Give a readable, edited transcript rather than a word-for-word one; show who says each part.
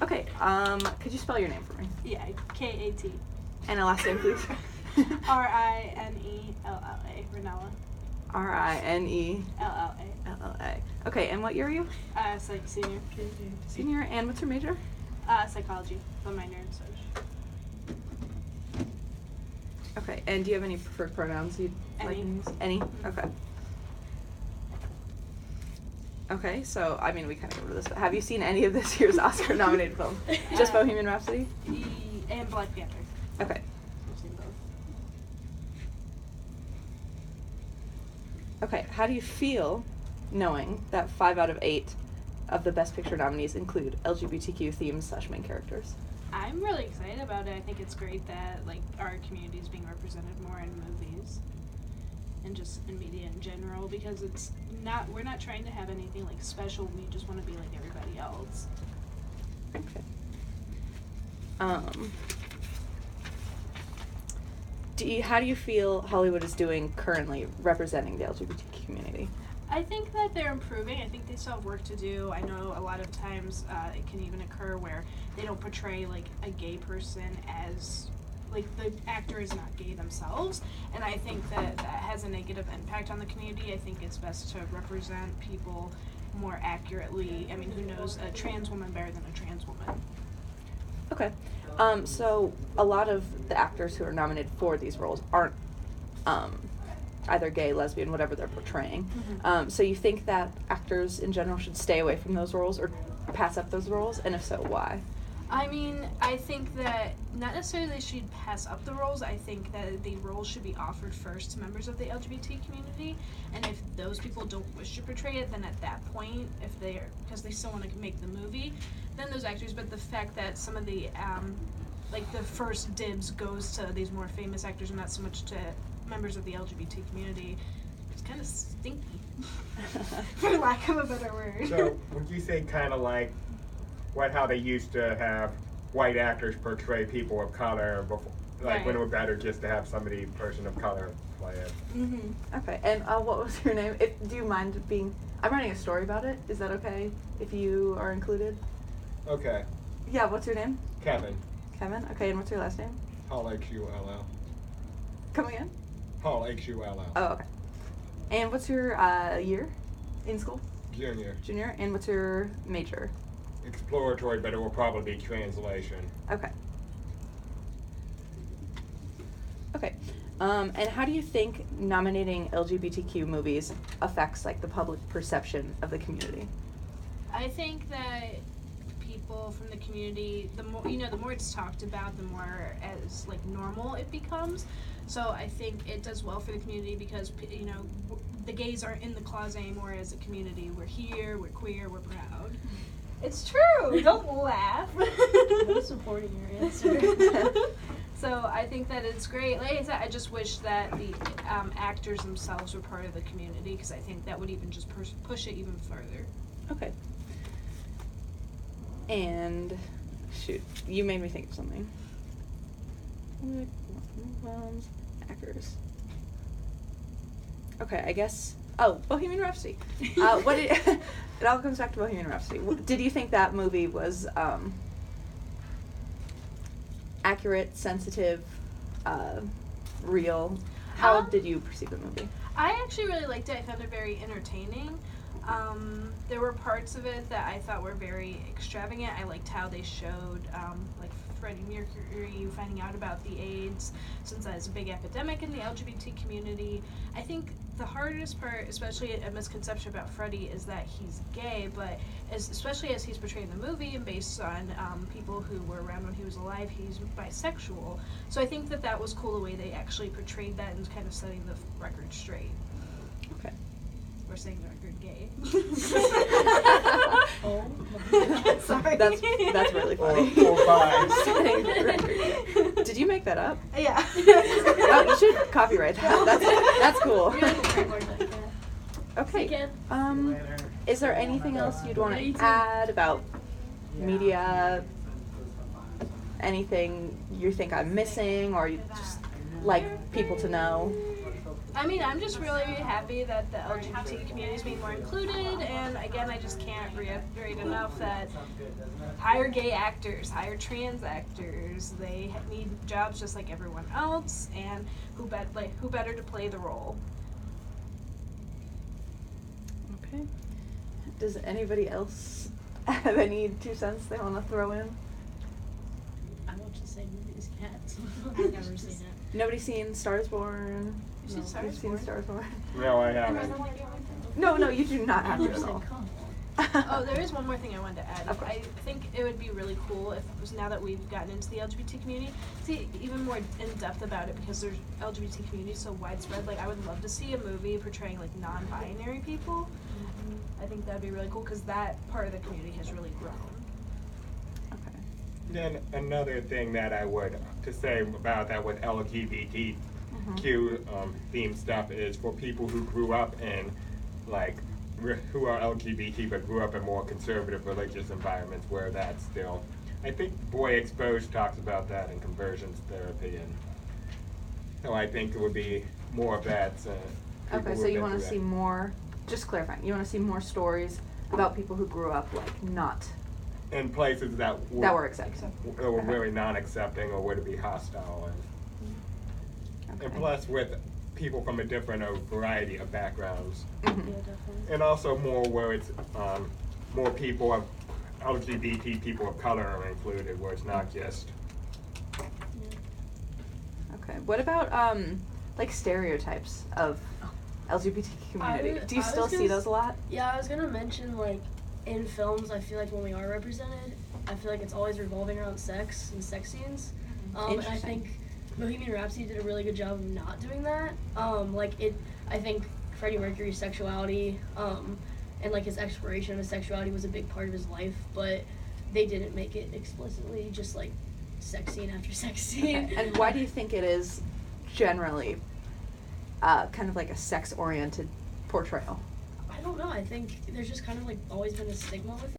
Speaker 1: Okay, could you spell your name for me?
Speaker 2: Yeah, K-A-T.
Speaker 1: And a last name, please.
Speaker 2: R-I-N-E-L-L-A, Ranella.
Speaker 1: R-I-N-E... L-L-A. Okay, and what year are you?
Speaker 2: It's like senior.
Speaker 1: Senior, and what's your major?
Speaker 2: Psychology, but minor in Social.
Speaker 1: Okay, and do you have any preferred pronouns you'd like to use? Any? Okay. Okay, so, I mean, we kind of go over this, but have you seen any of this year's Oscar-nominated film? Just Bohemian Rhapsody?
Speaker 2: And Black Panther.
Speaker 1: Okay.
Speaker 2: I've seen both.
Speaker 1: Okay, how do you feel knowing that 5 out of 8 of the Best Picture nominees include LGBTQ themes / main characters?
Speaker 2: I'm really excited about it. I think it's great that like our community is being represented more in movies and just in media in general, because we're not trying to have anything like special. We just want to be like everybody else.
Speaker 1: Okay. How do you feel Hollywood is doing currently representing the LGBT community?
Speaker 2: I think that they're improving. I think they still have work to do. I know a lot of times it can even occur where they don't portray like a gay person as like the actor is not gay themselves, and I think that has a negative impact on the community. I think it's best to represent people more accurately. I mean, who knows a trans woman better than a trans woman?
Speaker 1: Okay. So a lot of the actors who are nominated for these roles aren't either gay, lesbian, whatever they're portraying.
Speaker 2: Mm-hmm.
Speaker 1: So you think that actors in general should stay away from those roles or pass up those roles? And if so, why?
Speaker 2: I mean, I think that not necessarily they should pass up the roles. I think that the roles should be offered first to members of the LGBT community. And if those people don't wish to portray it, then at that point, because they still want to make the movie, then those actors. But the fact that some of the, like the first dibs goes to these more famous actors and not so much to members of the LGBT community, it's kind of stinky, for lack of a better word.
Speaker 3: So would you say kind of like how they used to have white actors portray people of color before, like
Speaker 2: Right.
Speaker 3: when it was better just to have person of color play it?
Speaker 2: Mm-hmm.
Speaker 1: Okay, and what was your name? Do you mind being... I'm writing a story about it. Is that okay if you are included?
Speaker 3: Okay.
Speaker 1: Yeah, what's your name?
Speaker 3: Kevin.
Speaker 1: Kevin? Okay, and what's your last name?
Speaker 3: Hall H-U-L-L.
Speaker 1: Come again?
Speaker 3: Hall H-U-L-L.
Speaker 1: Oh, okay. And what's your year in school?
Speaker 3: Junior.
Speaker 1: Junior. And what's your major?
Speaker 3: Exploratory, but it will probably be translation.
Speaker 1: Okay. Okay. And how do you think nominating LGBTQ movies affects like the public perception of the community?
Speaker 2: I think that people from the community, the more it's talked about, the more as like normal it becomes. So I think it does well for the community because the gays aren't in the closet anymore as a community. We're here, we're queer, we're proud. It's true. Don't laugh.
Speaker 4: I'm supporting your answer.
Speaker 2: So I think that it's great. Like I said, I just wish that the actors themselves were part of the community, because I think that would even just push it even further.
Speaker 1: Okay. And shoot, you made me think of something. Actors. Okay, I guess. Oh, Bohemian Rhapsody. What did it all comes back to Bohemian Rhapsody. Did you think that movie was accurate, sensitive, real? How did you perceive the movie?
Speaker 2: I actually really liked it. I found it very entertaining. There were parts of it that I thought were very extravagant. I liked how they showed like Freddie Mercury finding out about the AIDS, since that is a big epidemic in the LGBT community. I think the hardest part, especially a misconception about Freddie, is that he's gay, but especially as he's portrayed in the movie and based on people who were around when he was alive, he's bisexual. So I think that was cool the way they actually portrayed that and kind of setting the record straight.
Speaker 1: Okay.
Speaker 2: We're saying the record gay.
Speaker 4: Oh.
Speaker 2: Sorry.
Speaker 1: That's really funny.
Speaker 3: Or five.
Speaker 1: Setting the record gay. Did you make that up?
Speaker 2: Yeah.
Speaker 1: Oh, you should copyright that. That's cool. Okay.
Speaker 4: Again.
Speaker 1: Is there anything else you'd want to add about media? Anything you think I'm missing, or you just like people to know?
Speaker 2: I mean, I'm just really happy that the LGBT community is being more included, and again, I just can't reiterate enough that hire gay actors, hire trans actors. They need jobs just like everyone else, and who better to play the role?
Speaker 1: Okay. Does anybody else have any 2 cents they want to throw in?
Speaker 4: I watch the same movies, Cats. I've never seen it.
Speaker 1: Nobody seen Stars Born?
Speaker 2: You've seen Star
Speaker 1: You've
Speaker 2: is
Speaker 1: seen
Speaker 2: Born?
Speaker 1: Stars Born?
Speaker 3: No, I haven't.
Speaker 1: No, you do not have to
Speaker 4: I've
Speaker 1: at
Speaker 4: never
Speaker 1: all.
Speaker 4: seen Come.
Speaker 2: Oh, there is one more thing I wanted to add.
Speaker 1: Of course.
Speaker 2: I think it would be really cool if, now that we've gotten into the LGBT community, see even more in depth about it, because there's LGBT community so widespread. Like, I would love to see a movie portraying like non-binary people. I think that'd be really cool, because that part of the community has really grown.
Speaker 1: Okay.
Speaker 3: Then another thing that I would to say about that with LGBTQ themed stuff is for people who grew up in like who are LGBT but grew up in more conservative religious environments where that's still. I think Boy Exposed talks about that in conversions therapy, and so I think it would be more of that.
Speaker 1: Okay, so you want to see more, just clarifying, you want to see more stories about people who grew up like not,
Speaker 3: in places that
Speaker 1: were accepted.
Speaker 3: were
Speaker 1: Okay.
Speaker 3: really non-accepting or would be hostile, and
Speaker 1: Okay.
Speaker 3: plus with people from a different variety of backgrounds,
Speaker 1: Mhm.
Speaker 4: Yeah, definitely.
Speaker 3: and also more where it's more people of LGBT people of color are included, where it's not just.
Speaker 1: Okay. What about like stereotypes of LGBT community? Do you
Speaker 5: I
Speaker 1: still
Speaker 5: was
Speaker 1: see
Speaker 5: gonna
Speaker 1: those a lot?
Speaker 5: Yeah, I was gonna mention, like, in films, I feel like when we are represented, I feel like it's always revolving around sex and sex scenes. And I
Speaker 1: Interesting.
Speaker 5: think Bohemian Rhapsody did a really good job of not doing that. I think Freddie Mercury's sexuality, and like his exploration of his sexuality was a big part of his life, but they didn't make it explicitly just like sex scene after sex scene.
Speaker 1: Okay. And why do you think it is generally kind of like a sex-oriented portrayal?
Speaker 5: I don't know. I think there's just kind of like always been a stigma with it.